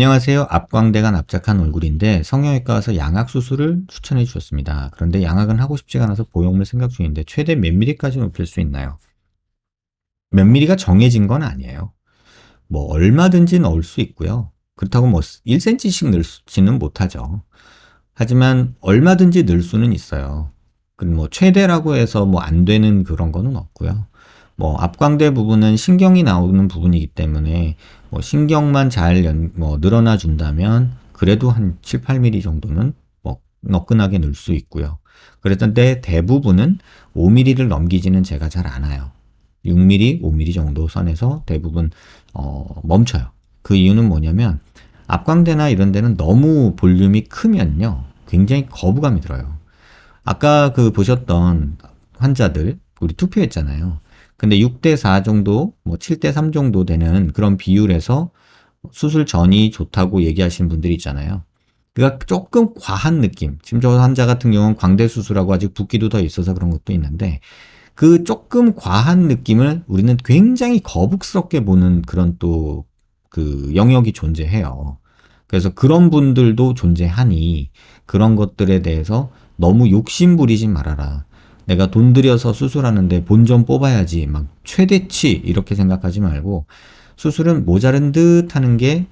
안녕하세요. 앞광대가 납작한 얼굴인데 성형외과 와서 양악 수술을 추천해 주셨습니다. 그런데 양악은 하고 싶지가 않아서 보형물 생각 중인데 최대 몇 미리까지 높일 수 있나요? 몇 미리가 정해진 건 아니에요. 뭐 얼마든지 넣을 수 있고요. 그렇다고 뭐 1cm씩 넣지는 못하죠. 하지만 얼마든지 넣을 수는 있어요. 그리고 뭐 최대라고 해서 뭐 안 되는 그런 거는 없고요. 뭐 앞광대 부분은 신경이 나오는 부분이기 때문에 뭐 신경만 잘 뭐 늘어나 준다면 그래도 한 7, 8mm 정도는 뭐 너끈하게 넣을 수 있고요. 그랬던데 대부분은 5mm를 넘기지는 제가 잘 않아요. 6mm, 5mm 정도 선에서 대부분 멈춰요. 그 이유는 뭐냐면 앞광대나 이런 데는 너무 볼륨이 크면요. 굉장히 거부감이 들어요. 아까 그 보셨던 환자들, 우리 투표했잖아요. 근데 6대4 정도, 뭐 7대3 정도 되는 그런 비율에서 수술 전이 좋다고 얘기하시는 분들이 있잖아요. 그러니까 조금 과한 느낌. 지금 저 환자 같은 경우는 광대 수술하고 아직 붓기도 더 있어서 그런 것도 있는데, 그 조금 과한 느낌을 우리는 굉장히 거북스럽게 보는 그런 또 그 영역이 존재해요. 그래서 그런 분들도 존재하니 그런 것들에 대해서 너무 욕심 부리지 말아라. 내가 돈 들여서 수술하는데 본전 뽑아야지. 막 최대치 이렇게 생각하지 말고 수술은 모자른 듯 하는 게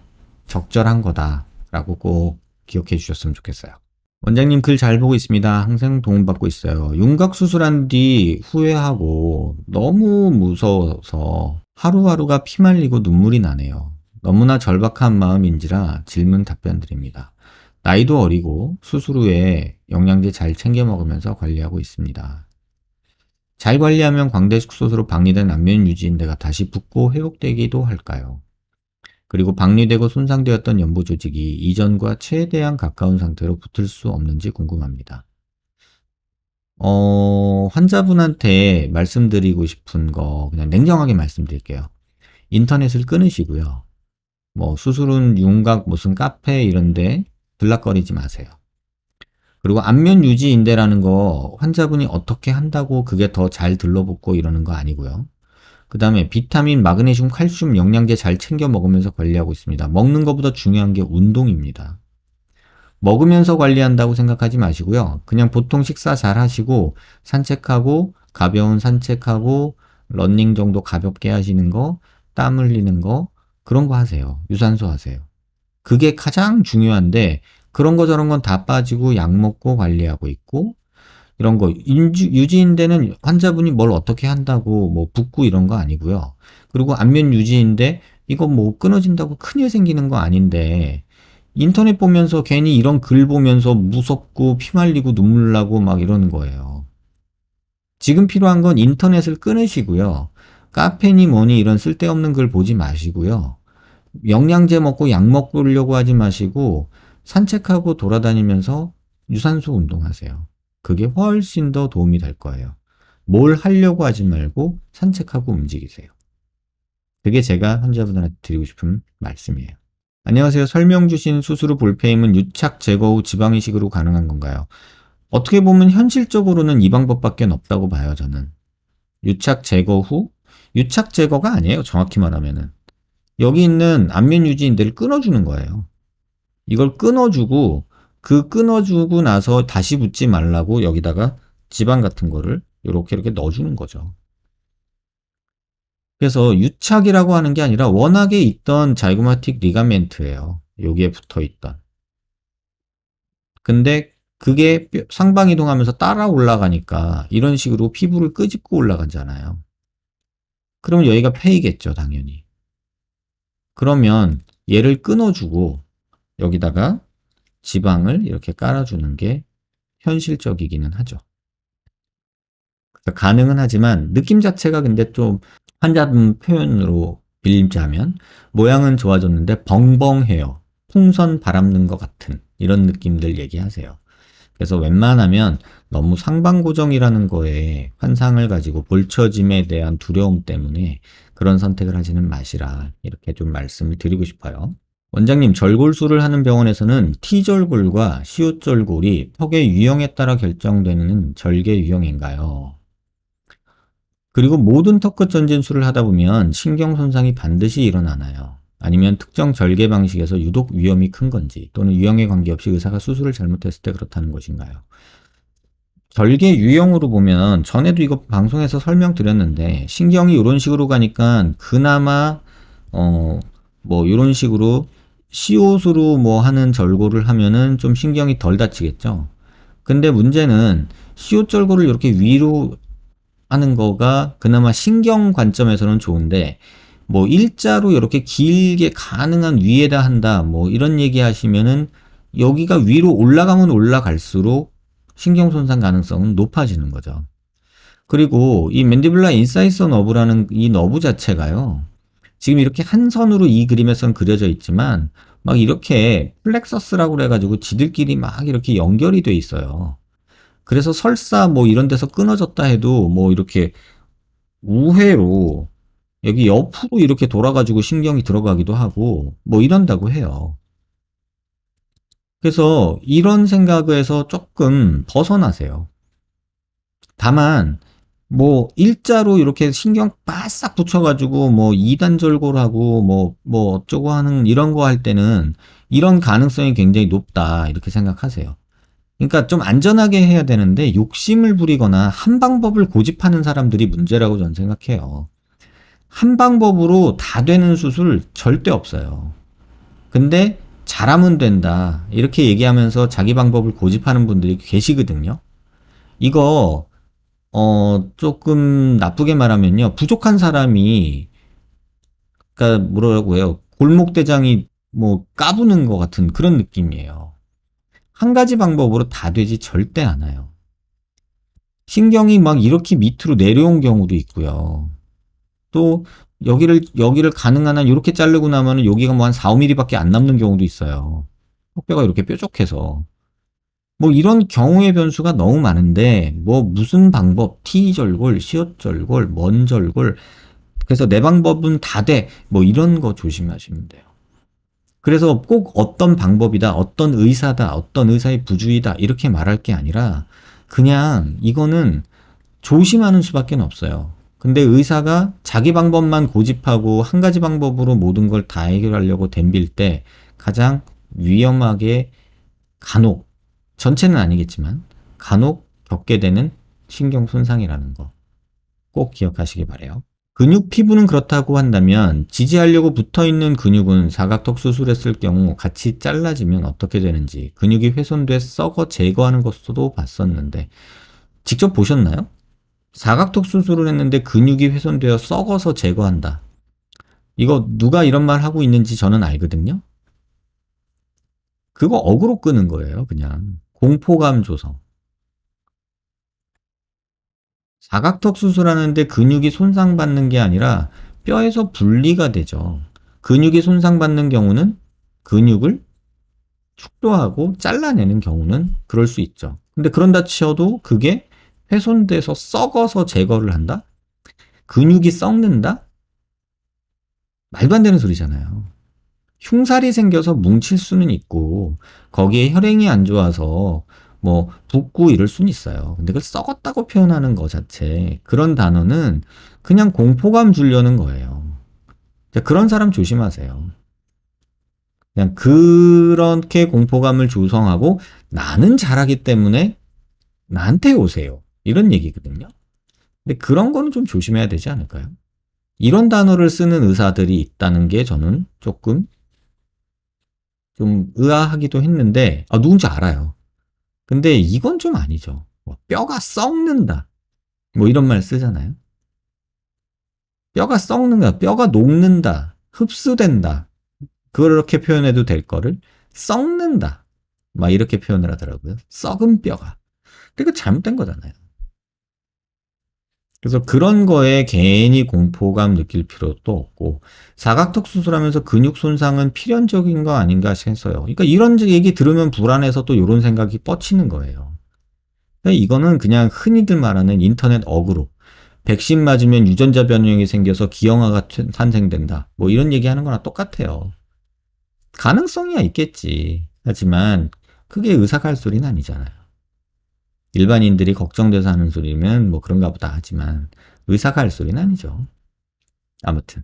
적절한 거다라고 꼭 기억해 주셨으면 좋겠어요. 원장님 글 잘 보고 있습니다. 항상 도움받고 있어요. 윤곽 수술한 뒤 후회하고 너무 무서워서 하루하루가 피말리고 눈물이 나네요. 너무나 절박한 마음인지라 질문 답변 드립니다. 나이도 어리고 수술 후에 영양제 잘 챙겨 먹으면서 관리하고 있습니다. 잘 관리하면 광대 숙소수로 박리된 안면 유지인대가 다시 붓고 회복되기도 할까요? 그리고 박리되고 손상되었던 연부 조직이 이전과 최대한 가까운 상태로 붙을 수 없는지 궁금합니다. 환자분한테 말씀드리고 싶은 거 그냥 냉정하게 말씀드릴게요. 인터넷을 끊으시고요. 뭐 수술은 윤곽 무슨 카페 이런데 들락거리지 마세요. 그리고 안면 유지 인대라는 거 환자분이 어떻게 한다고 그게 더 잘 들러붙고 이러는 거 아니고요. 그 다음에 비타민, 마그네슘, 칼슘, 영양제 잘 챙겨 먹으면서 관리하고 있습니다. 먹는 것보다 중요한 게 운동입니다. 먹으면서 관리한다고 생각하지 마시고요. 그냥 보통 식사 잘 하시고 산책하고 가벼운 산책하고 러닝 정도 가볍게 하시는 거, 땀 흘리는 거 그런 거 하세요. 유산소 하세요. 그게 가장 중요한데 그런 거 저런 건 다 빠지고 약 먹고 관리하고 있고 이런 거 유지인대는 환자분이 뭘 어떻게 한다고 뭐 붓고 이런 거 아니고요. 그리고 안면 유지인대 이거 뭐 끊어진다고 큰일 생기는 거 아닌데 인터넷 보면서 괜히 이런 글 보면서 무섭고 피말리고 눈물 나고 막 이러는 거예요. 지금 필요한 건 인터넷을 끊으시고요. 카페니 뭐니 이런 쓸데없는 글 보지 마시고요. 영양제 먹고 약 먹으려고 하지 마시고 산책하고 돌아다니면서 유산소 운동하세요. 그게 훨씬 더 도움이 될 거예요. 뭘 하려고 하지 말고 산책하고 움직이세요. 그게 제가 환자분들한테 드리고 싶은 말씀이에요. 안녕하세요. 설명 주신 수술 후 볼페임은 유착 제거 후 지방 이식으로 가능한 건가요? 어떻게 보면 현실적으로는 이 방법밖에 없다고 봐요, 저는. 유착 제거 후? 유착 제거가 아니에요, 정확히 말하면은. 여기 있는 안면 유지인대를 끊어주는 거예요. 이걸 끊어주고 그 끊어주고 나서 다시 붙지 말라고 여기다가 지방 같은 거를 이렇게 넣어주는 거죠. 그래서 유착이라고 하는 게 아니라 워낙에 있던 자이고마틱 리가멘트예요. 여기에 붙어 있던. 근데 그게 상방 이동하면서 따라 올라가니까 이런 식으로 피부를 끄집고 올라가잖아요. 그러면 여기가 폐이겠죠, 당연히. 그러면 얘를 끊어주고 여기다가 지방을 이렇게 깔아주는 게 현실적이기는 하죠. 가능은 하지만 느낌 자체가 근데 좀 환자분 표현으로 빌자면 모양은 좋아졌는데 벙벙해요. 풍선 바람는 것 같은 이런 느낌들 얘기하세요. 그래서 웬만하면 너무 상방고정이라는 거에 환상을 가지고 볼처짐에 대한 두려움 때문에 그런 선택을 하지는 마시라 이렇게 좀 말씀을 드리고 싶어요. 원장님, 절골술을 하는 병원에서는 T절골과 C절골이 턱의 유형에 따라 결정되는 절개 유형인가요? 그리고 모든 턱끝 전진술을 하다 보면 신경 손상이 반드시 일어나나요? 아니면 특정 절개 방식에서 유독 위험이 큰 건지, 또는 유형에 관계없이 의사가 수술을 잘못했을 때 그렇다는 것인가요? 절개 유형으로 보면 전에도 이거 방송에서 설명드렸는데, 신경이 이런 식으로 가니까 그나마 어 뭐 이런 식으로 시옷으로 뭐 하는 절골을 하면은 좀 신경이 덜 다치겠죠. 근데 문제는 시옷 절골을 이렇게 위로 하는 거가 그나마 신경 관점에서는 좋은데, 뭐 일자로 이렇게 길게 가능한 위에다 한다 뭐 이런 얘기 하시면은, 여기가 위로 올라가면 올라갈수록 신경 손상 가능성은 높아지는 거죠. 그리고 이 맨디블라 인사이서 너브라는 이 너브 자체가요, 지금 이렇게 한 선으로 이 그림에선 그려져 있지만 막 이렇게 플렉서스라고 그래가지고 지들끼리 막 이렇게 연결이 돼 있어요. 그래서 설사 뭐 이런 데서 끊어졌다 해도 뭐 이렇게 우회로 여기 옆으로 이렇게 돌아가지고 신경이 들어가기도 하고 뭐 이런다고 해요. 그래서 이런 생각에서 조금 벗어나세요. 다만 뭐 일자로 이렇게 신경 바싹 붙여가지고 뭐 이단절골하고 뭐 어쩌고 하는 이런 거 할 때는 이런 가능성이 굉장히 높다 이렇게 생각하세요. 그러니까 좀 안전하게 해야 되는데 욕심을 부리거나 한 방법을 고집하는 사람들이 문제라고 저는 생각해요. 한 방법으로 다 되는 수술 절대 없어요. 근데 잘하면 된다 이렇게 얘기하면서 자기 방법을 고집하는 분들이 계시거든요. 이거 조금 나쁘게 말하면요, 부족한 사람이, 그러니까 뭐라고 해요, 골목대장이 뭐 까부는 것 같은 그런 느낌이에요. 한 가지 방법으로 다 되지 절대 않아요. 신경이 막 이렇게 밑으로 내려온 경우도 있고요. 또 여기를 가능한 한 이렇게 자르고 나면은 여기가 뭐 한 4, 5mm밖에 안 남는 경우도 있어요. 턱뼈가 이렇게 뾰족해서. 뭐 이런 경우의 변수가 너무 많은데, 뭐 무슨 방법, T절골, 시옷절골, 먼절골, 그래서 내 방법은 다 돼. 뭐 이런 거 조심하시면 돼요. 그래서 꼭 어떤 방법이다, 어떤 의사다, 어떤 의사의 부주의다 이렇게 말할 게 아니라, 그냥 이거는 조심하는 수밖에 없어요. 근데 의사가 자기 방법만 고집하고 한 가지 방법으로 모든 걸 다 해결하려고 덤빌 때 가장 위험하게, 간혹, 전체는 아니겠지만 간혹 겪게 되는 신경 손상이라는 거 꼭 기억하시기 바래요. 근육 피부는 그렇다고 한다면 지지하려고 붙어있는 근육은 사각턱 수술했을 경우 같이 잘라지면 어떻게 되는지, 근육이 훼손돼 썩어 제거하는 것도 봤었는데 직접 보셨나요? 사각턱 수술을 했는데 근육이 훼손되어 썩어서 제거한다. 이거 누가 이런 말 하고 있는지 저는 알거든요. 그거 어그로 끄는 거예요, 그냥. 공포감 조성. 사각턱 수술하는데 근육이 손상받는 게 아니라 뼈에서 분리가 되죠. 근육이 손상받는 경우는 근육을 축소하고 잘라내는 경우는 그럴 수 있죠. 근데 그런다 치어도 그게 훼손돼서 썩어서 제거를 한다? 근육이 썩는다? 말도 안 되는 소리잖아요. 흉살이 생겨서 뭉칠 수는 있고 거기에 혈행이 안 좋아서 뭐 붓고 이럴 수는 있어요. 근데 그걸 썩었다고 표현하는 거 자체, 그런 단어는 그냥 공포감 주려는 거예요. 그런 사람 조심하세요. 그냥 그렇게 공포감을 조성하고 나는 잘하기 때문에 나한테 오세요, 이런 얘기거든요. 근데 그런 거는 좀 조심해야 되지 않을까요? 이런 단어를 쓰는 의사들이 있다는 게 저는 조금 좀 의아하기도 했는데, 누군지 알아요. 근데 이건 좀 아니죠. 뭐 뼈가 썩는다, 뭐 이런 말 쓰잖아요. 뼈가 썩는다, 뼈가 녹는다, 흡수된다, 그렇게 표현해도 될 거를 썩는다 막 이렇게 표현을 하더라고요. 썩은 뼈가. 그러니까 잘못된 거잖아요. 그래서 그런 거에 괜히 공포감 느낄 필요도 없고, 사각턱 수술하면서 근육 손상은 필연적인 거 아닌가 해서요. 그러니까 이런 얘기 들으면 불안해서 또 이런 생각이 뻗치는 거예요. 이거는 그냥 흔히들 말하는 인터넷 어그로. 백신 맞으면 유전자 변형이 생겨서 기형아가 탄생된다, 뭐 이런 얘기하는 거랑 똑같아요. 가능성이야 있겠지. 하지만 그게 의사가 할 소리는 아니잖아요. 일반인들이 걱정돼서 하는 소리면 뭐 그런가 보다 하지만 의사가 할 소리는 아니죠. 아무튼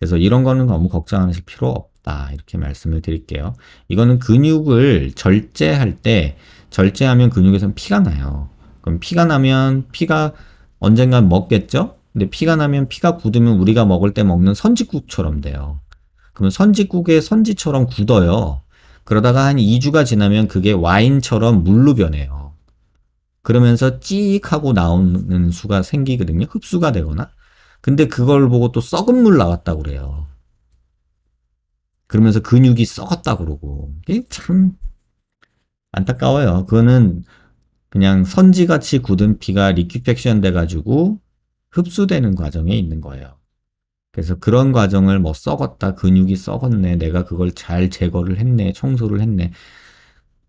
그래서 이런 거는 너무 걱정하실 필요 없다. 이렇게 말씀을 드릴게요. 이거는 근육을 절제할 때, 절제하면 근육에선 피가 나요. 그럼 피가 나면 피가 언젠간 먹겠죠? 근데 피가 나면 피가 굳으면 우리가 먹을 때 먹는 선짓국처럼 돼요. 그러면 선짓국의 선지처럼 굳어요. 그러다가 한 2주가 지나면 그게 와인처럼 물로 변해요. 그러면서 찌익 하고 나오는 수가 생기거든요. 흡수가 되거나. 근데 그걸 보고 또 썩은 물 나왔다고 그래요. 그러면서 근육이 썩었다고 그러고. 이게 참 안타까워요. 그거는 그냥 선지같이 굳은 피가 리퀴팩션 돼가지고 흡수되는 과정에 있는 거예요. 그래서 그런 과정을 뭐 썩었다, 근육이 썩었네, 내가 그걸 잘 제거를 했네, 청소를 했네.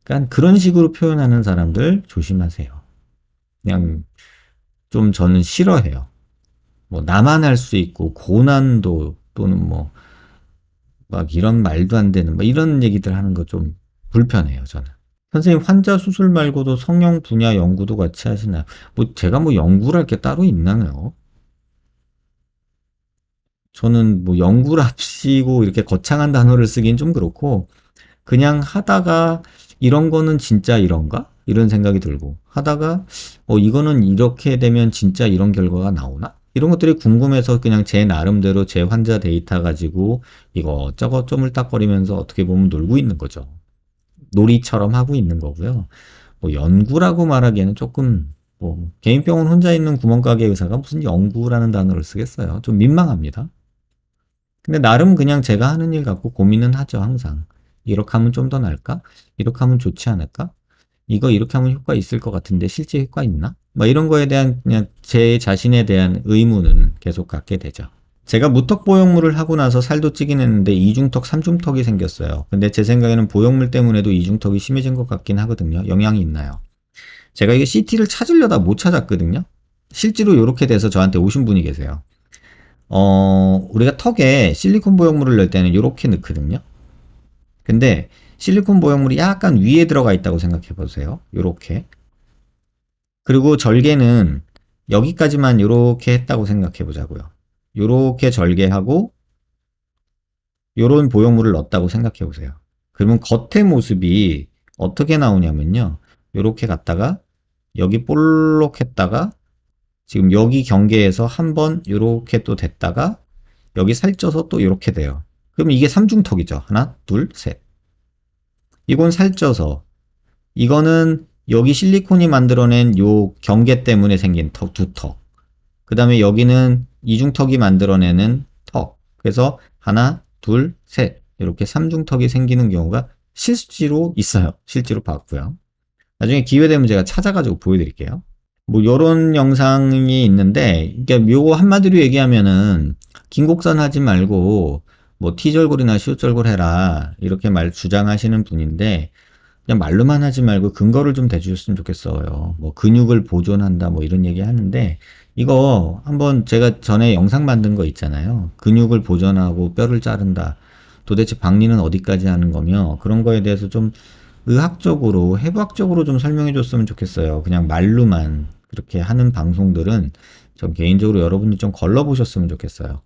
그러니까 그런 식으로 표현하는 사람들 조심하세요. 그냥 좀 저는 싫어해요. 뭐 나만 할 수 있고 고난도 또는 뭐 막 이런 말도 안 되는 뭐 이런 얘기들 하는 거 좀 불편해요, 저는. 선생님, 환자 수술 말고도 성형 분야 연구도 같이 하시나요? 뭐 제가 뭐 연구를 할 게 따로 있나요? 저는 뭐 연구랍시고 이렇게 거창한 단어를 쓰긴 좀 그렇고 그냥 하다가 이런 거는 진짜 이런가? 이런 생각이 들고 하다가 이거는 이렇게 되면 진짜 이런 결과가 나오나? 이런 것들이 궁금해서 그냥 제 나름대로 제 환자 데이터 가지고 이거 저거 쪼물딱거리면서 어떻게 보면 놀고 있는 거죠. 놀이처럼 하고 있는 거고요. 뭐 연구라고 말하기에는 조금 뭐 개인 병원 혼자 있는 구멍가게 의사가 무슨 연구라는 단어를 쓰겠어요. 좀 민망합니다. 근데 나름 그냥 제가 하는 일 갖고 고민은 하죠, 항상. 이렇게 하면 좀 더 나을까? 이렇게 하면 좋지 않을까? 이거 이렇게 하면 효과 있을 것 같은데 실제 효과 있나? 뭐 이런 거에 대한 그냥 제 자신에 대한 의문은 계속 갖게 되죠. 제가 무턱 보형물을 하고 나서 살도 찌긴 했는데 이중턱, 삼중턱이 생겼어요. 근데 제 생각에는 보형물 때문에도 이중턱이 심해진 것 같긴 하거든요. 영향이 있나요? 제가 이게 CT를 찾으려다 못 찾았거든요. 실제로 이렇게 돼서 저한테 오신 분이 계세요. 우리가 턱에 실리콘 보형물을 넣을 때는 이렇게 넣거든요. 근데 실리콘 보형물이 약간 위에 들어가 있다고 생각해 보세요. 요렇게. 그리고 절개는 여기까지만 요렇게 했다고 생각해 보자고요. 요렇게 절개하고 요런 보형물을 넣었다고 생각해 보세요. 그러면 겉의 모습이 어떻게 나오냐면요. 요렇게 갔다가 여기 볼록 했다가 지금 여기 경계에서 한번 요렇게 또 됐다가 여기 살쪄서 또 요렇게 돼요. 그럼 이게 삼중턱이죠. 하나, 둘, 셋. 이건 살쪄서 이거는 여기 실리콘이 만들어낸 요 경계 때문에 생긴 턱, 두 턱. 그 다음에 여기는 이중턱이 만들어내는 턱. 그래서 하나, 둘, 셋. 이렇게 삼중턱이 생기는 경우가 실제로 있어요. 실제로 봤고요. 나중에 기회 되면 제가 찾아가지고 보여드릴게요. 뭐 요런 영상이 있는데 그러니까 요거 한마디로 얘기하면은 긴 곡선 하지 말고 뭐 T절골이나 시옷절골 해라 이렇게 말 주장하시는 분인데 그냥 말로만 하지 말고 근거를 좀 대주셨으면 좋겠어요. 뭐 근육을 보존한다 뭐 이런 얘기 하는데 이거 한번 제가 전에 영상 만든 거 있잖아요. 근육을 보존하고 뼈를 자른다. 도대체 박리는 어디까지 하는 거며 그런 거에 대해서 좀 의학적으로 해부학적으로 좀 설명해 줬으면 좋겠어요. 그냥 말로만 그렇게 하는 방송들은 전 개인적으로 여러분이 좀 걸러보셨으면 좋겠어요.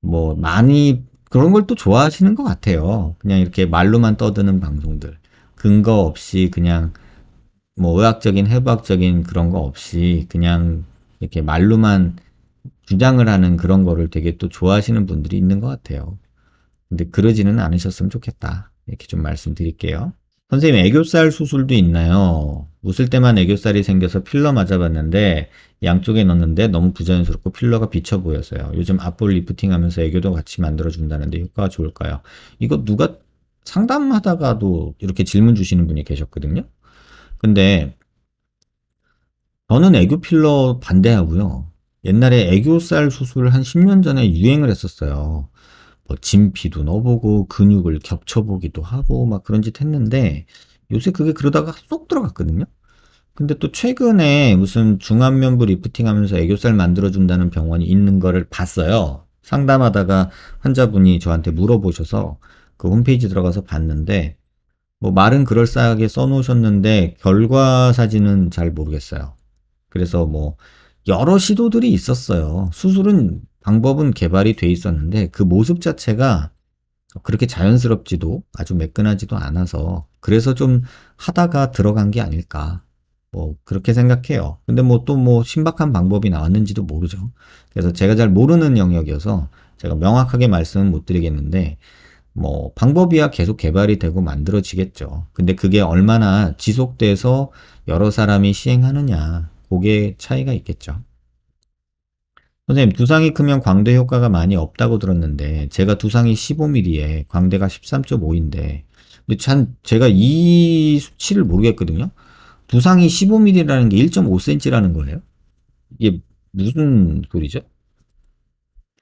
뭐 많이 그런 걸 또 좋아하시는 것 같아요. 그냥 이렇게 말로만 떠드는 방송들. 근거 없이 그냥 뭐 의학적인 해부학적인 그런 거 없이 그냥 이렇게 말로만 주장을 하는 그런 거를 되게 또 좋아하시는 분들이 있는 것 같아요. 근데 그러지는 않으셨으면 좋겠다. 이렇게 좀 말씀드릴게요. 선생님, 애교살 수술도 있나요? 웃을 때만 애교살이 생겨서 필러 맞아봤는데 양쪽에 넣었는데 너무 부자연스럽고 필러가 비쳐 보여서요. 요즘 앞볼 리프팅 하면서 애교도 같이 만들어준다는데 효과가 좋을까요? 이거 누가 상담하다가도 이렇게 질문 주시는 분이 계셨거든요. 근데 저는 애교 필러 반대하고요. 옛날에 애교살 수술 한 10년 전에 유행을 했었어요. 뭐 진피도 넣어보고 근육을 겹쳐보기도 하고 막 그런 짓 했는데 요새 그게 그러다가 쏙 들어갔거든요. 근데 또 최근에 무슨 중안면부 리프팅 하면서 애교살 만들어준다는 병원이 있는 거를 봤어요. 상담하다가 환자분이 저한테 물어보셔서 그 홈페이지 들어가서 봤는데 뭐 말은 그럴싸하게 써놓으셨는데 결과 사진은 잘 모르겠어요. 그래서 뭐 여러 시도들이 있었어요. 수술은 방법은 개발이 돼 있었는데 그 모습 자체가 그렇게 자연스럽지도 아주 매끈하지도 않아서 그래서 좀 하다가 들어간 게 아닐까. 뭐 그렇게 생각해요. 근데 뭐 또 뭐 신박한 방법이 나왔는지도 모르죠. 그래서 제가 잘 모르는 영역이어서 제가 명확하게 말씀은 못 드리겠는데 뭐 방법이야 계속 개발이 되고 만들어지겠죠. 근데 그게 얼마나 지속돼서 여러 사람이 시행하느냐, 그게 차이가 있겠죠. 선생님, 두상이 크면 광대 효과가 많이 없다고 들었는데, 제가 두상이 15mm에 광대가 13.5인데, 근데 참, 제가 이 수치를 모르겠거든요? 두상이 15mm라는 게 1.5cm라는 거예요? 이게 무슨 소리죠?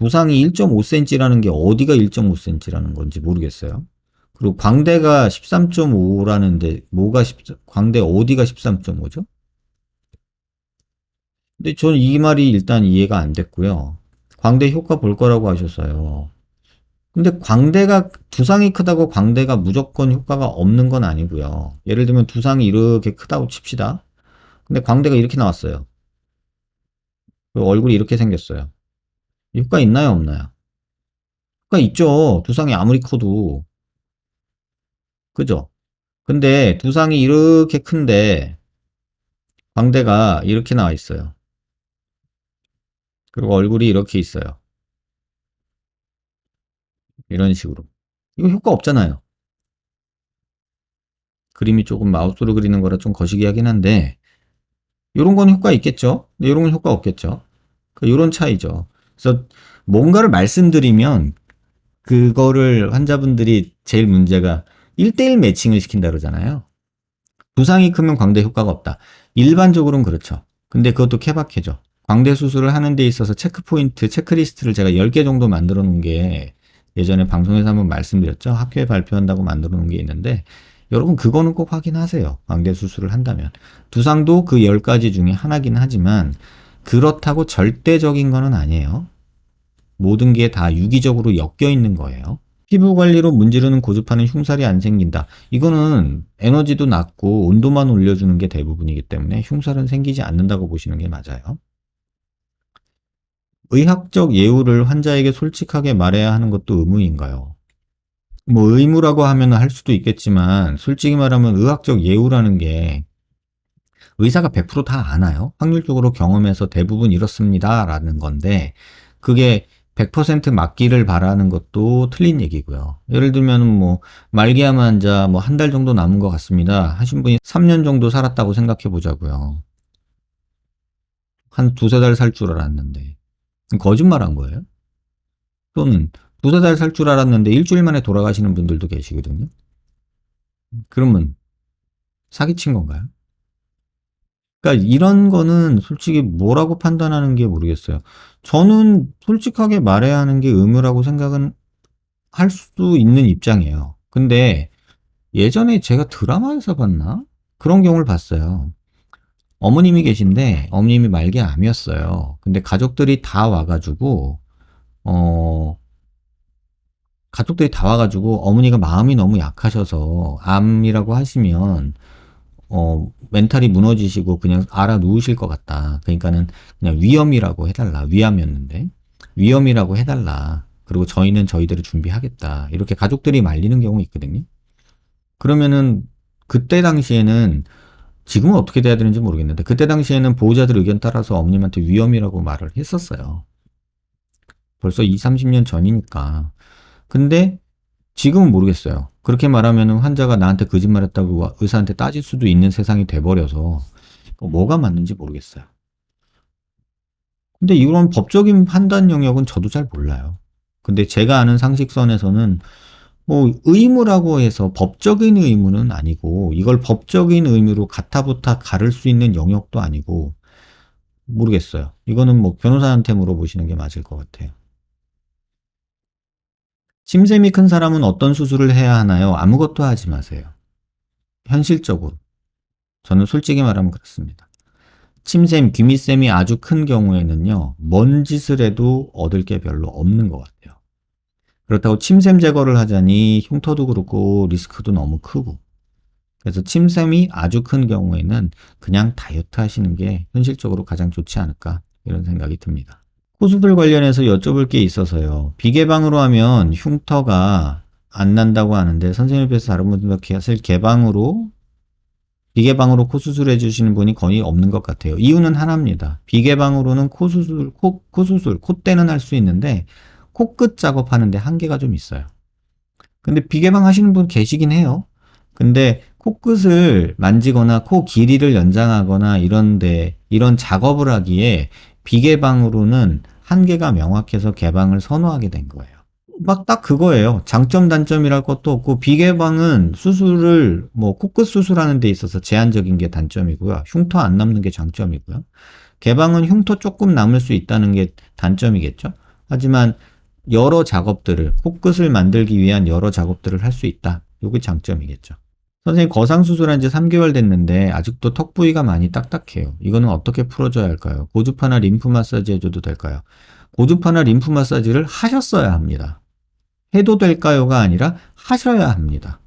두상이 1.5cm라는 게 어디가 1.5cm라는 건지 모르겠어요. 그리고 광대가 13.5라는데, 광대 어디가 13.5죠? 근데 전 이 말이 일단 이해가 안 됐고요. 광대 효과 볼 거라고 하셨어요. 근데 광대가 두상이 크다고 광대가 무조건 효과가 없는 건 아니고요. 예를 들면 두상이 이렇게 크다고 칩시다. 근데 광대가 이렇게 나왔어요. 그리고 얼굴이 이렇게 생겼어요. 효과 있나요, 없나요? 효과 있죠. 두상이 아무리 커도. 그죠? 근데 두상이 이렇게 큰데 광대가 이렇게 나와 있어요. 그리고 얼굴이 이렇게 있어요. 이런 식으로. 이거 효과 없잖아요. 그림이 조금 마우스로 그리는 거라 좀 거시기 하긴 한데 요런 건 효과 있겠죠? 근데 요런 건 효과 없겠죠? 요런 차이죠. 그래서 뭔가를 말씀드리면 그거를 환자분들이 제일 문제가 1대1 매칭을 시킨다 그러잖아요. 두상이 크면 광대 효과가 없다. 일반적으로는 그렇죠. 근데 그것도 케바케죠. 광대 수술을 하는 데 있어서 체크포인트, 체크리스트를 제가 10개 정도 만들어 놓은 게 예전에 방송에서 한번 말씀드렸죠. 학교에 발표한다고 만들어 놓은 게 있는데 여러분 그거는 꼭 확인하세요. 광대 수술을 한다면. 두상도 그 10가지 중에 하나긴 하지만 그렇다고 절대적인 거는 아니에요. 모든 게 다 유기적으로 엮여 있는 거예요. 피부 관리로 문지르는 고주파는 흉살이 안 생긴다. 이거는 에너지도 낮고 온도만 올려주는 게 대부분이기 때문에 흉살은 생기지 않는다고 보시는 게 맞아요. 의학적 예우를 환자에게 솔직하게 말해야 하는 것도 의무인가요? 뭐 의무라고 하면 할 수도 있겠지만 솔직히 말하면 의학적 예우라는 게 의사가 100%다 아나요? 확률적으로 경험해서 대부분 이렇습니다라는 건데 그게 100% 맞기를 바라는 것도 틀린 얘기고요. 예를 들면 뭐 말기암 환자 뭐 한 달 정도 남은 것 같습니다 하신 분이 3년 정도 살았다고 생각해 보자고요. 한 두세 달 살 줄 알았는데 거짓말한 거예요? 또는 두세 달 살 줄 알았는데 일주일 만에 돌아가시는 분들도 계시거든요. 그러면 사기친 건가요? 그러니까 이런 거는 솔직히 뭐라고 판단하는 게 모르겠어요. 저는 솔직하게 말해야 하는 게 의무라고 생각은 할 수도 있는 입장이에요. 근데 예전에 제가 드라마에서 봤나? 그런 경우를 봤어요. 어머님이 계신데 어머님이 말기암이었어요. 근데 어, 가족들이 다 와가지고 어머니가 마음이 너무 약하셔서 암이라고 하시면 멘탈이 무너지시고 그냥 알아 누우실 것 같다. 그러니까는 그냥 위험이라고 해달라. 위암이었는데. 위험이라고 해달라. 그리고 저희는 저희대로 준비하겠다. 이렇게 가족들이 말리는 경우 있거든요. 그러면은 그때 당시에는 지금은 어떻게 돼야 되는지 모르겠는데 그때 당시에는 보호자들 의견 따라서 어머님한테 위험이라고 말을 했었어요. 벌써 2, 30년 전이니까. 근데 지금은 모르겠어요. 그렇게 말하면 환자가 나한테 거짓말했다고 의사한테 따질 수도 있는 세상이 돼버려서 뭐가 맞는지 모르겠어요. 근데 이런 법적인 판단 영역은 저도 잘 몰라요. 근데 제가 아는 상식선에서는 뭐 의무라고 해서 법적인 의무는 아니고 이걸 법적인 의무로 가타부타 가를 수 있는 영역도 아니고 모르겠어요. 이거는 뭐 변호사한테 물어보시는 게 맞을 것 같아요. 침샘이 큰 사람은 어떤 수술을 해야 하나요? 아무것도 하지 마세요. 현실적으로. 저는 솔직히 말하면 그렇습니다. 침샘, 귀밑샘이 아주 큰 경우에는요, 뭔 짓을 해도 얻을 게 별로 없는 것 같아요. 그렇다고 침샘 제거를 하자니 흉터도 그렇고 리스크도 너무 크고. 그래서 침샘이 아주 큰 경우에는 그냥 다이어트 하시는 게 현실적으로 가장 좋지 않을까 이런 생각이 듭니다. 코수술 관련해서 여쭤볼 게 있어서요. 비개방으로 하면 흉터가 안 난다고 하는데 선생님에 비해서 다른 분들과 사실 비개방으로 코 수술해 주시는 분이 거의 없는 것 같아요. 이유는 하나입니다. 비개방으로는 코수술, 콧대는 할 수 있는데 코끝 작업하는데 한계가 좀 있어요. 근데 비개방 하시는 분 계시긴 해요. 근데 코끝을 만지거나 코 길이를 연장하거나 이런 작업을 하기에 비개방으로는 한계가 명확해서 개방을 선호하게 된 거예요. 막 딱 그거예요. 장점 단점이랄 것도 없고 비개방은 수술을 뭐 코끝 수술하는 데 있어서 제한적인 게 단점이고요. 흉터 안 남는 게 장점이고요. 개방은 흉터 조금 남을 수 있다는 게 단점이겠죠. 하지만 여러 작업들을 코끝을 만들기 위한 여러 작업들을 할 수 있다. 이게 장점이겠죠. 선생님 거상 수술한 지 3개월 됐는데 아직도 턱 부위가 많이 딱딱해요. 이거는 어떻게 풀어줘야 할까요? 고주파나 림프 마사지 해줘도 될까요? 고주파나 림프 마사지를 하셨어야 합니다. 해도 될까요가 아니라 하셔야 합니다.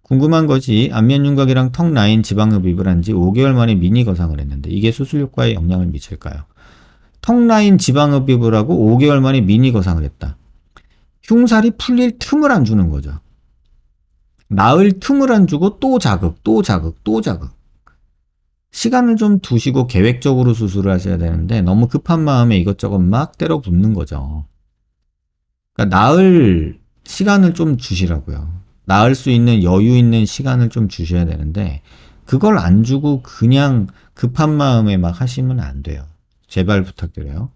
궁금한 것이 안면 윤곽이랑 턱 라인 지방 흡입을 한 지 5개월 만에 미니 거상을 했는데 이게 수술 효과에 영향을 미칠까요? 턱 라인 지방 흡입을 하고 5개월 만에 미니 거상을 했다. 흉살이 풀릴 틈을 안 주는 거죠. 나을 틈을 안 주고 또 자극, 또 자극, 또 자극. 시간을 좀 두시고 계획적으로 수술을 하셔야 되는데 너무 급한 마음에 이것저것 막 때려 붓는 거죠. 그러니까 나을 시간을 좀 주시라고요. 나을 수 있는 여유 있는 시간을 좀 주셔야 되는데 그걸 안 주고 그냥 급한 마음에 막 하시면 안 돼요. 제발 부탁드려요.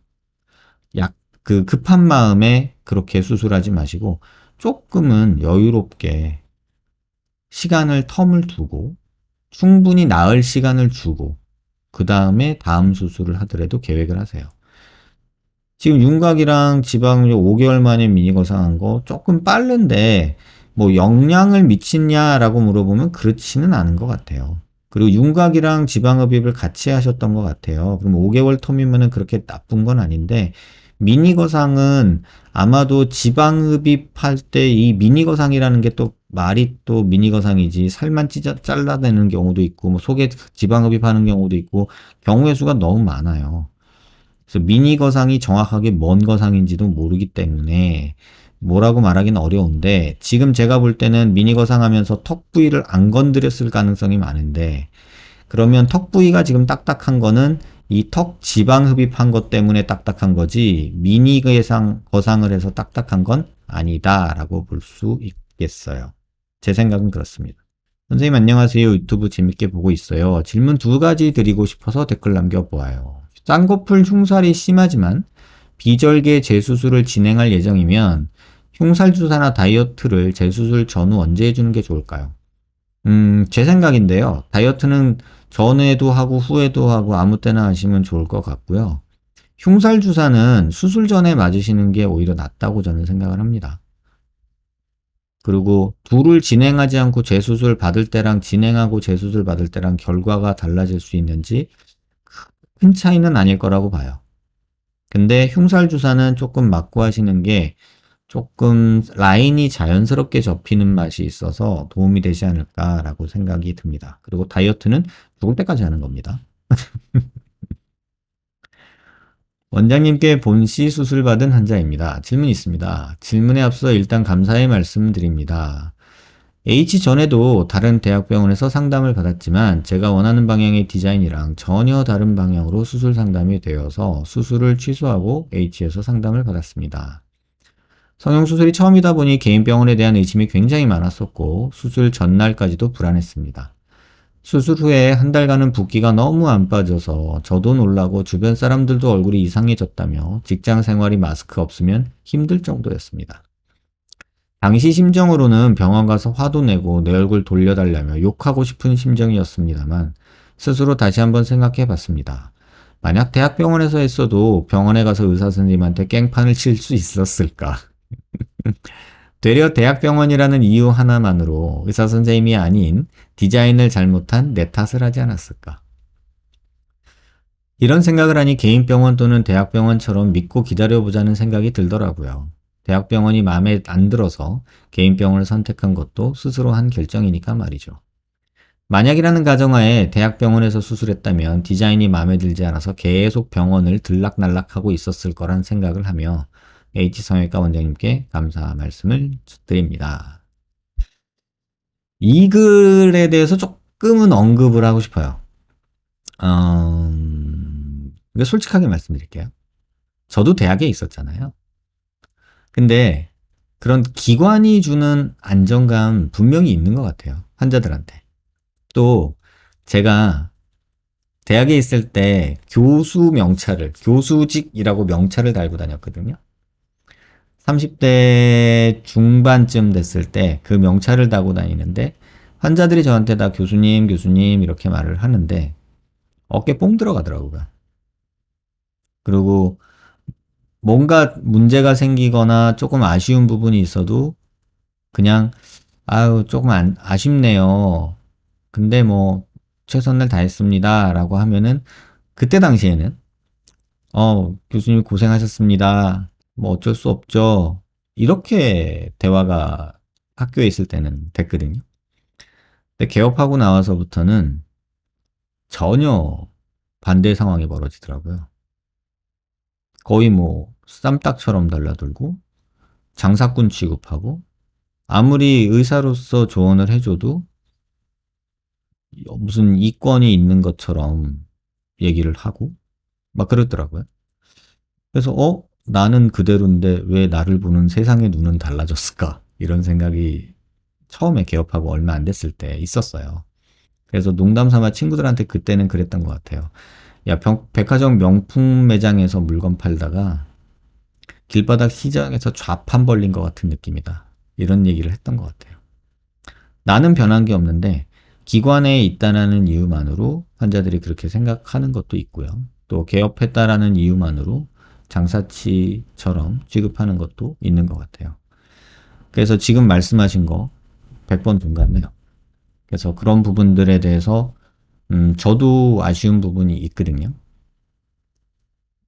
그 급한 마음에 그렇게 수술하지 마시고 조금은 여유롭게 시간을 텀을 두고 충분히 나을 시간을 주고 그 다음에 다음 수술을 하더라도 계획을 하세요. 지금 윤곽이랑 지방흡입 5개월 만에 미니 거상한 거 조금 빠른데 뭐 영향을 미치냐라고 물어보면 그렇지는 않은 것 같아요. 그리고 윤곽이랑 지방흡입을 같이 하셨던 것 같아요. 그럼 5개월 텀이면은 그렇게 나쁜 건 아닌데 미니 거상은 아마도 지방흡입할 때 이 미니 거상이라는 게 또 말이 또 미니 거상이지 살만 잘라내는 경우도 있고 뭐 속에 지방흡입하는 경우도 있고 경우의 수가 너무 많아요. 그래서 미니 거상이 정확하게 뭔 거상인지도 모르기 때문에 뭐라고 말하기는 어려운데 지금 제가 볼 때는 미니 거상하면서 턱 부위를 안 건드렸을 가능성이 많은데 그러면 턱 부위가 지금 딱딱한 거는 이 턱 지방 흡입한 것 때문에 딱딱한 거지 미니 거상을 해서 딱딱한 건 아니다라고 볼 수 있겠어요. 제 생각은 그렇습니다. 선생님 안녕하세요. 유튜브 재밌게 보고 있어요. 질문 2가지 드리고 싶어서 댓글 남겨보아요. 쌍꺼풀 흉살이 심하지만 비절개 재수술을 진행할 예정이면 흉살 주사나 다이어트를 재수술 전후 언제 해주는 게 좋을까요? 제 생각인데요. 다이어트는 전에도 하고 후에도 하고 아무 때나 하시면 좋을 것 같고요. 흉살 주사는 수술 전에 맞으시는 게 오히려 낫다고 저는 생각을 합니다. 그리고 둘을 진행하지 않고 재수술 받을 때랑 진행하고 재수술 받을 때랑 결과가 달라질 수 있는지 큰 차이는 아닐 거라고 봐요. 근데 흉살 주사는 조금 맞고 하시는 게 조금 라인이 자연스럽게 접히는 맛이 있어서 도움이 되지 않을까라고 생각이 듭니다. 그리고 다이어트는 죽을 때까지 하는 겁니다. 원장님께 본시 수술 받은 환자입니다. 질문 있습니다. 질문에 앞서 일단 감사의 말씀 드립니다. H 전에도 다른 대학병원에서 상담을 받았지만 제가 원하는 방향의 디자인이랑 전혀 다른 방향으로 수술 상담이 되어서 수술을 취소하고 H에서 상담을 받았습니다. 성형수술이 처음이다 보니 개인 병원에 대한 의심이 굉장히 많았었고 수술 전날까지도 불안했습니다. 수술 후에 한 달간은 붓기가 너무 안 빠져서 저도 놀라고 주변 사람들도 얼굴이 이상해졌다며 직장 생활이 마스크 없으면 힘들 정도였습니다. 당시 심정으로는 병원 가서 화도 내고 내 얼굴 돌려달라며 욕하고 싶은 심정이었습니다만 스스로 다시 한번 생각해 봤습니다. 만약 대학병원에서 했어도 병원에 가서 의사 선생님한테 깽판을 칠 수 있었을까? 되려 대학병원이라는 이유 하나만으로 의사 선생님이 아닌 디자인을 잘못한 내 탓을 하지 않았을까? 이런 생각을 하니 개인 병원 또는 대학병원처럼 믿고 기다려보자는 생각이 들더라고요. 대학병원이 마음에 안 들어서 개인 병원을 선택한 것도 스스로 한 결정이니까 말이죠. 만약이라는 가정하에 대학병원에서 수술했다면 디자인이 마음에 들지 않아서 계속 병원을 들락날락하고 있었을 거란 생각을 하며 H성형외과 원장님께 감사 말씀을 드립니다. 이 글에 대해서 조금은 언급을 하고 싶어요. 솔직하게 말씀드릴게요. 저도 대학에 있었잖아요. 근데 그런 기관이 주는 안정감 분명히 있는 것 같아요. 환자들한테. 또 제가 대학에 있을 때 교수 명찰을, 교수직이라고 명찰을 달고 다녔거든요. 30대 중반쯤 됐을 때 그 명찰을 달고 다니는데 환자들이 저한테 다 교수님, 교수님 이렇게 말을 하는데 어깨 뽕 들어가더라고요. 그리고 뭔가 문제가 생기거나 조금 아쉬운 부분이 있어도 그냥 아유 조금 아쉽네요. 근데 뭐 최선을 다했습니다 라고 하면은 그때 당시에는 교수님 고생하셨습니다. 뭐 어쩔 수 없죠. 이렇게 대화가 학교에 있을 때는 됐거든요. 근데 개업하고 나와서부터는 전혀 반대 상황이 벌어지더라고요. 거의 뭐 쌈딱처럼 달라들고 장사꾼 취급하고 아무리 의사로서 조언을 해줘도 무슨 이권이 있는 것처럼 얘기를 하고 막 그러더라고요. 그래서 나는 그대로인데 왜 나를 보는 세상의 눈은 달라졌을까? 이런 생각이 처음에 개업하고 얼마 안 됐을 때 있었어요. 그래서 농담 삼아 친구들한테 그때는 그랬던 것 같아요. 야, 백화점 명품 매장에서 물건 팔다가 길바닥 시장에서 좌판 벌린 것 같은 느낌이다. 이런 얘기를 했던 것 같아요. 나는 변한 게 없는데 기관에 있다라는 이유만으로 환자들이 그렇게 생각하는 것도 있고요. 또 개업했다라는 이유만으로 장사치처럼 취급하는 것도 있는 것 같아요. 그래서 지금 말씀하신 거 100번 동감해요. 그래서 그런 부분들에 대해서 저도 아쉬운 부분이 있거든요.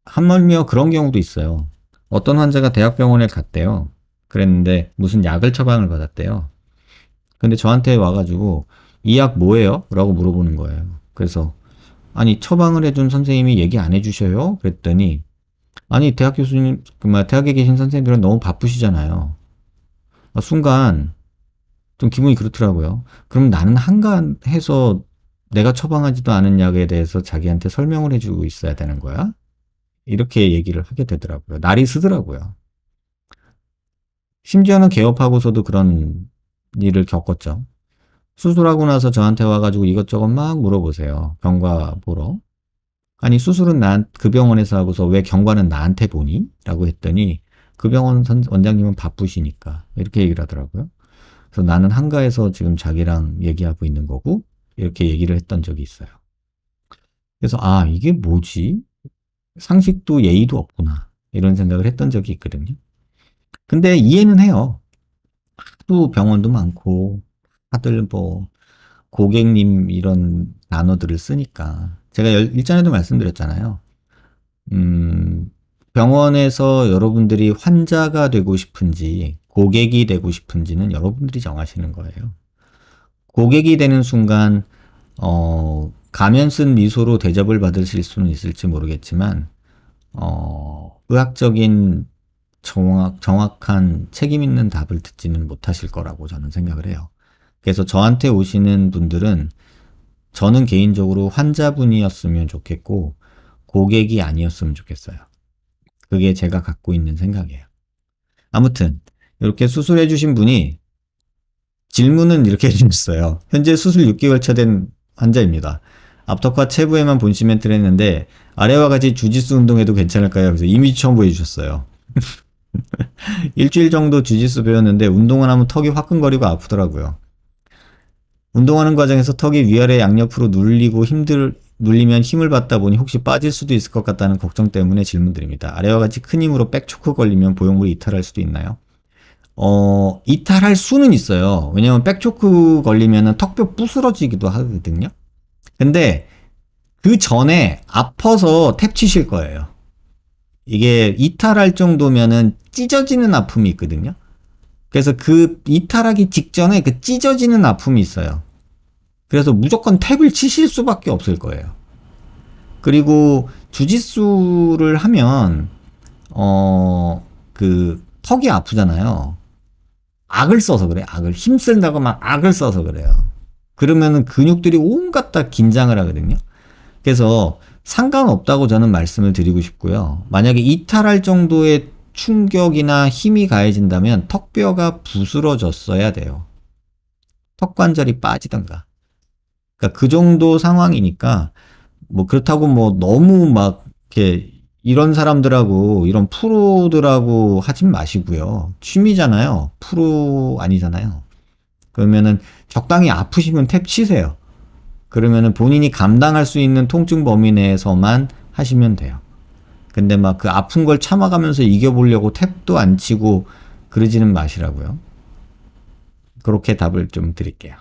하물며 그런 경우도 있어요. 어떤 환자가 대학병원에 갔대요. 그랬는데 무슨 약을 처방을 받았대요. 근데 저한테 와가지고 이 약 뭐예요? 라고 물어보는 거예요. 그래서 아니 처방을 해준 선생님이 얘기 안 해주셔요? 그랬더니 아니 대학 교수님, 대학에 계신 선생님들은 너무 바쁘시잖아요. 순간 좀 기분이 그렇더라고요. 그럼 나는 한가해서 내가 처방하지도 않은 약에 대해서 자기한테 설명을 해주고 있어야 되는 거야? 이렇게 얘기를 하게 되더라고요. 날이 쓰더라고요. 심지어는 개업하고서도 그런 일을 겪었죠. 수술하고 나서 저한테 와가지고 이것저것 막 물어보세요. 경과 보러. 아니 수술은 그 병원에서 하고서 왜 경과는 나한테 보니? 라고 했더니 그 병원 원장님은 바쁘시니까 이렇게 얘기를 하더라고요. 그래서 나는 한가해서 지금 자기랑 얘기하고 있는 거고 이렇게 얘기를 했던 적이 있어요. 그래서 이게 뭐지? 상식도 예의도 없구나 이런 생각을 했던 적이 있거든요. 근데 이해는 해요. 또 병원도 많고 다들 뭐 고객님 이런 단어들을 쓰니까 제가 일전에도 말씀드렸잖아요. 병원에서 여러분들이 환자가 되고 싶은지 고객이 되고 싶은지는 여러분들이 정하시는 거예요. 고객이 되는 순간 가면 쓴 미소로 대접을 받으실 수는 있을지 모르겠지만 의학적인 정확한 책임 있는 답을 듣지는 못하실 거라고 저는 생각을 해요. 그래서 저한테 오시는 분들은 저는 개인적으로 환자분이었으면 좋겠고 고객이 아니었으면 좋겠어요. 그게 제가 갖고 있는 생각이에요. 아무튼 이렇게 수술해 주신 분이 질문은 이렇게 해주셨어요. 현재 수술 6개월 차 된 환자입니다. 앞턱과 체부에만 본시멘트를 했는데 아래와 같이 주짓수 운동해도 괜찮을까요? 그래서 이미지 첨부해 주셨어요. 일주일 정도 주짓수 배웠는데 운동을 하면 턱이 화끈거리고 아프더라고요. 운동하는 과정에서 턱이 위아래 양옆으로 눌리면 힘을 받다 보니 혹시 빠질 수도 있을 것 같다는 걱정 때문에 질문드립니다. 아래와 같이 큰 힘으로 백초크 걸리면 보형물이 이탈할 수도 있나요? 이탈할 수는 있어요. 왜냐면 백초크 걸리면 턱뼈 부스러지기도 하거든요. 근데 그 전에 아파서 탭 치실 거예요. 이게 이탈할 정도면은 찢어지는 아픔이 있거든요. 그래서 그 이탈하기 직전에 그 찢어지는 아픔이 있어요. 그래서 무조건 탭을 치실 수밖에 없을 거예요. 그리고 주짓수를 하면 그 턱이 아프잖아요. 악을 써서 그래. 악을 힘쓴다고 막 악을 써서 그래요. 그러면은 근육들이 온갖 다 긴장을 하거든요. 그래서 상관없다고 저는 말씀을 드리고 싶고요. 만약에 이탈할 정도의 충격이나 힘이 가해진다면 턱뼈가 부스러졌어야 돼요. 턱 관절이 빠지던가. 그러니까 그 정도 상황이니까 뭐 그렇다고 뭐 너무 막 이렇게 이런 사람들하고 이런 프로들하고 하진 마시고요. 취미잖아요. 프로 아니잖아요. 그러면은 적당히 아프시면 탭 치세요. 그러면은 본인이 감당할 수 있는 통증 범위 내에서만 하시면 돼요. 근데 막 그 아픈 걸 참아가면서 이겨보려고 탭도 안 치고 그러지는 마시라고요. 그렇게 답을 좀 드릴게요.